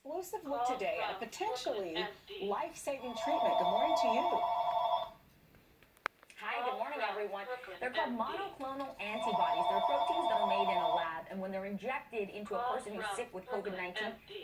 explosive look today at a potentially life-saving treatment. Good morning to you. Hi, good morning, everyone. They're called monoclonal antibodies. They're proteins that are made in a lab, and when they're injected into a person who's sick with COVID-19,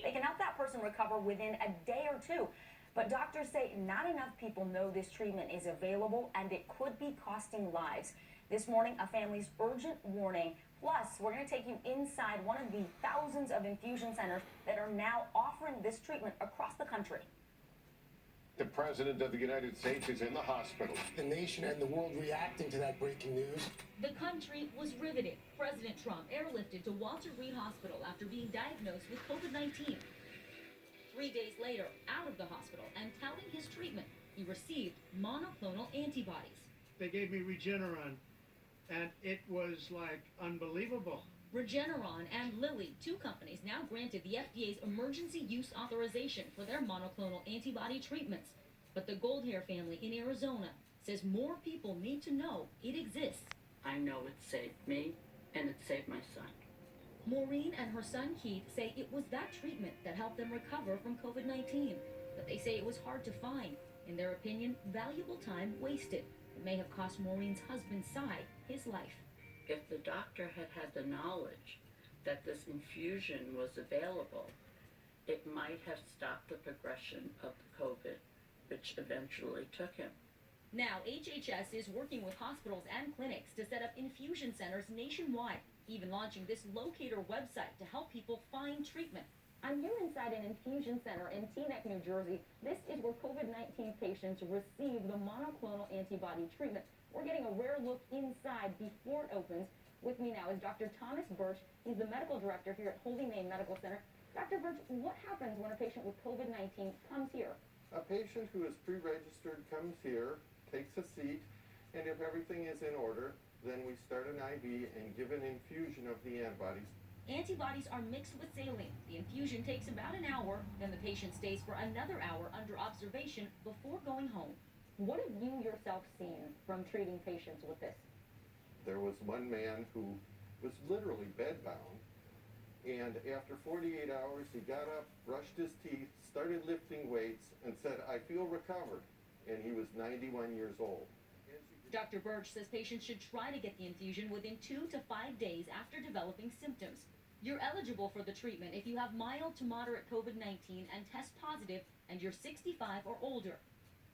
they can help that person recover within a day or two. But doctors say not enough people know this treatment is available, and it could be costing lives. This morning, a family's urgent warning. Plus, we're going to take you inside one of the thousands of infusion centers that are now offering this treatment across the country. The President of the United States is in the hospital. The nation and the world reacting to that breaking news. The country was riveted. President Trump airlifted to Walter Reed Hospital after being diagnosed with COVID-19. 3 days later, out of the hospital and touting his treatment, he received monoclonal antibodies. They gave me Regereron, and it was like unbelievable. Regereron and Lilly, two companies now granted the FDA's emergency use authorization for their monoclonal antibody treatments. But the Goldhair family in Arizona says more people need to know it exists. I know it saved me, and it saved my son. Maureen and her son Keith say it was that treatment that helped them recover from COVID-19. But they say it was hard to find. In their opinion, valuable time wasted. It may have cost Maureen's husband, Cy, his life. If the doctor had had the knowledge that this infusion was available, it might have stopped the progression of the COVID, which eventually took him. Now, HHS is working with hospitals and clinics to set up infusion centers nationwide, even launching this locator website to help people find treatment. I'm here inside an infusion center in Teaneck, New Jersey. This is where COVID-19 patients receive the monoclonal antibody treatment. We're getting a rare look inside before it opens. With me now is Dr. Thomas Birch. He's the medical director here at Holy Name Medical Center. Dr. Birch, what happens when a patient with COVID-19 comes here? A patient who is pre-registered comes here, takes a seat, and if everything is in order, then we start an IV and give an infusion of the antibodies. Antibodies are mixed with saline. The infusion takes about an hour, then the patient stays for another hour under observation before going home. What have you yourself seen from treating patients with this? There was one man who was literally bedbound, and after 48 hours, he got up, brushed his teeth, started lifting weights, and said, "I feel recovered," and he was 91 years old. Dr. Birch says patients should try to get the infusion within 2 to 5 days after developing symptoms. You're eligible for the treatment if you have mild to moderate COVID-19 and test positive and you're 65 or older.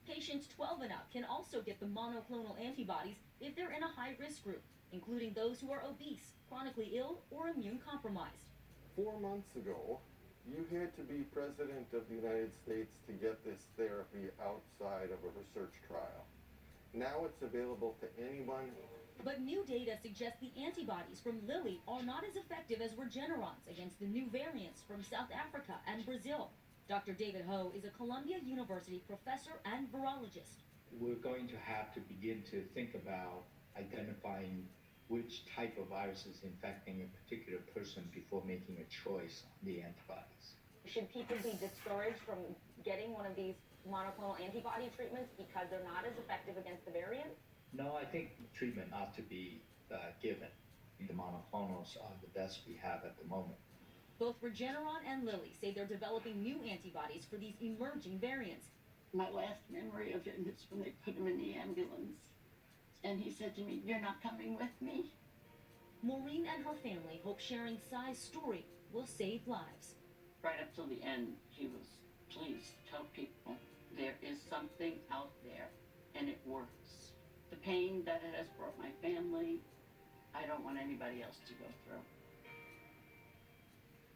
Patients 12 and up can also get the monoclonal antibodies if they're in a high-risk group, including those who are obese, chronically ill, or immune-compromised. 4 months ago, you had to be President of the United States to get this therapy outside of a research trial. Now it's available to anyone. But new data suggests the antibodies from Lilly are not as effective as Regeneron's against the new variants from South Africa and Brazil. Dr. David Ho is a Columbia University professor and virologist. We're going to have to begin to think about identifying which type of virus is infecting a particular person before making a choice on the antibodies. Should people be discouraged from getting one of these monoclonal antibody treatments because they're not as effective against the variant? No, I think treatment ought to be given. The monoclonals are the best we have at the moment. Both Regeneron and Lilly say they're developing new antibodies for these emerging variants. My last memory of him is when they put him in the ambulance, and he said to me, "You're not coming with me?" Maureen and her family hope sharing Cy's story will save lives. Right up till the end, he was, "Please tell people there is something out there, and it works. The pain that it has brought my family, I don't want anybody else to go through."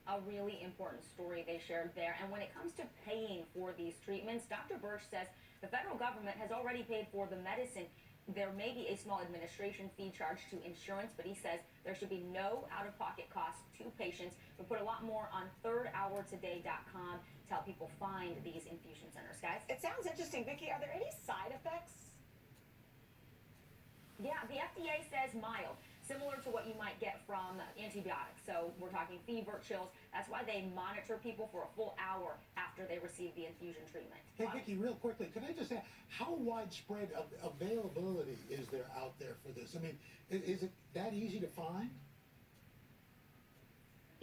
A really important story they shared there. And when it comes to paying for these treatments, Dr. Birch says the federal government has already paid for the medicine. There may be a small administration fee charged to insurance, but he says there should be no out-of-pocket costs to patients. We'll put a lot more on thirdhourtoday.com to help people find these infusion centers, guys. It sounds interesting. Vicki, are there any side effects? Yeah, the FDA says mild, similar to what you might get from antibiotics. So we're talking fever, chills. That's why they monitor people for a full hour after they receive the infusion treatment. Hey, Vicki, real quickly, can I just ask, how widespread availability is there out there for this? I mean, is it that easy to find?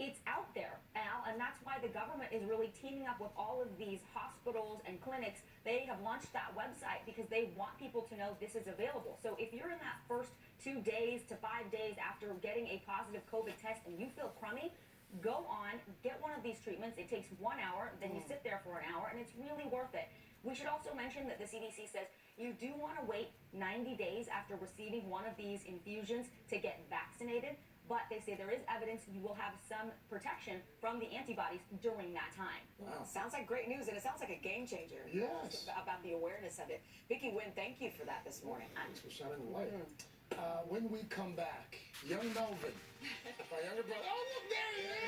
It's out there, Al, and that's why the government is really teaming up with all of these hospitals and clinics. They have launched that website because they want people to know this is available. So if you're in that first 2 days to 5 days after getting a positive COVID test and you feel crummy, go on, get one of these treatments. It takes 1 hour, then you sit there for an hour, and it's really worth it. We should also mention that the CDC says you do want to wait 90 days after receiving one of these infusions to get vaccinated, but they say there is evidence you will have some protection from the antibodies during that time. Wow. Sounds like great news, and it sounds like a game changer. Yes. About the awareness of it. Vicki Wynn, thank you for that this morning. Thanks for shining the light. When we come back, young Melvin, my younger brother. Oh, look, there he is!